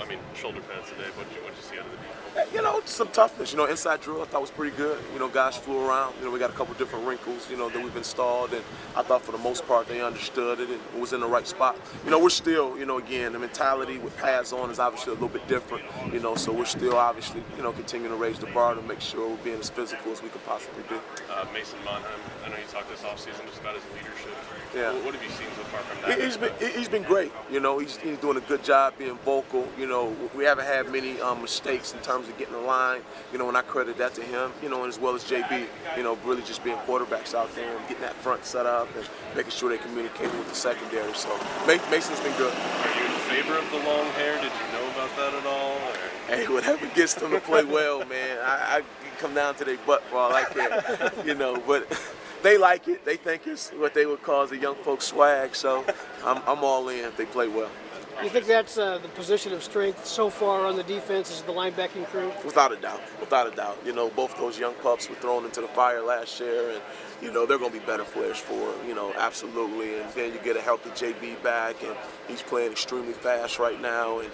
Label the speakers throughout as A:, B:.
A: I mean, shoulder pads today. What'd you see out of the defense?
B: Some toughness. Inside drill I thought was pretty good. Guys flew around. We got a couple different wrinkles, that we've installed, and I thought for the most part they understood it and it was in the right spot. We're still, again, the mentality with pads on is obviously a little bit different, so we're still obviously, continuing to raise the bar to make sure we're being as physical as we could possibly be.
A: Mason Monheim, I know you talked this offseason just about his leadership.
B: Yeah.
A: What have you seen so far from that?
B: He's been great. He's doing a good job being vocal. We haven't had many mistakes in terms of getting the line. And I credit that to him. And as well as JB. Really just being quarterbacks out there and getting that front set up and making sure they communicate with the secondary. So Mason's been good.
A: Are you in favor of the long hair? Did you know about that at all? Or?
B: Hey, whatever gets them to play well, man. I can come down to their butt for all I care. But. They like it. They think it's what they would call the young folks swag. So I'm all in if they play well.
C: You think that's the position of strength so far on the defense is the linebacking crew?
B: Without a doubt. Without a doubt. Both those young pups were thrown into the fire last year, and they're going to be better players for it. Absolutely. And then you get a healthy JB back, and he's playing extremely fast right now. And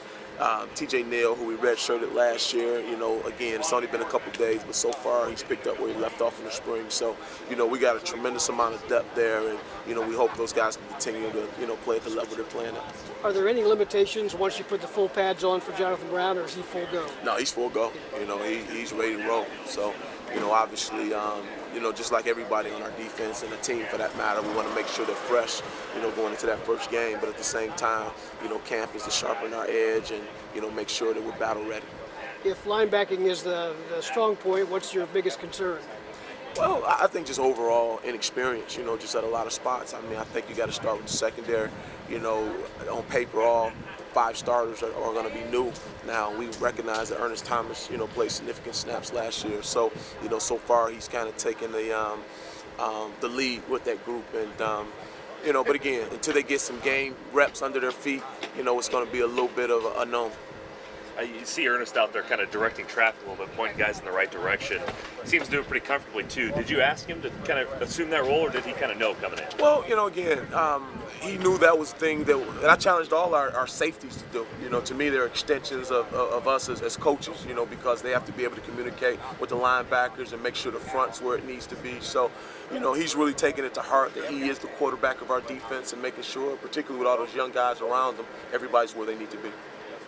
B: TJ Neal, who we redshirted last year, again, it's only been a couple days, but so far he's picked up where he left off in the spring. So, we got a tremendous amount of depth there, and, we hope those guys can continue to, play at the level they're playing at.
C: Are there any limitations once you put the full pads on for Jonathan Brown, or is he full go?
B: No, he's full go. He's ready to roll. So, obviously, just like everybody on our defense and the team for that matter, we want to make sure they're fresh, going into that first game. But at the same time, camp is to sharpen our edge and, make sure that we're battle ready.
C: If linebacking is the strong point, what's your biggest concern?
B: Well, I think just overall inexperience, just at a lot of spots. I mean, I think you got to start with the secondary. On paper, all 5 starters are going to be new. Now, we recognize that Ernest Thomas, played significant snaps last year. So, so far he's kind of taken the lead with that group. And, but again, until they get some game reps under their feet, it's going to be a little bit of an unknown.
D: You see Ernest out there kind of directing traffic a little bit, pointing guys in the right direction. Seems to do it pretty comfortably, too. Did you ask him to kind of assume that role, or did he kind of know coming in?
B: Well, again, he knew that was the thing that I challenged all our safeties to do. To me, they're extensions of us as coaches, because they have to be able to communicate with the linebackers and make sure the front's where it needs to be. So, he's really taking it to heart that he is the quarterback of our defense and making sure, particularly with all those young guys around him, everybody's where they need to be.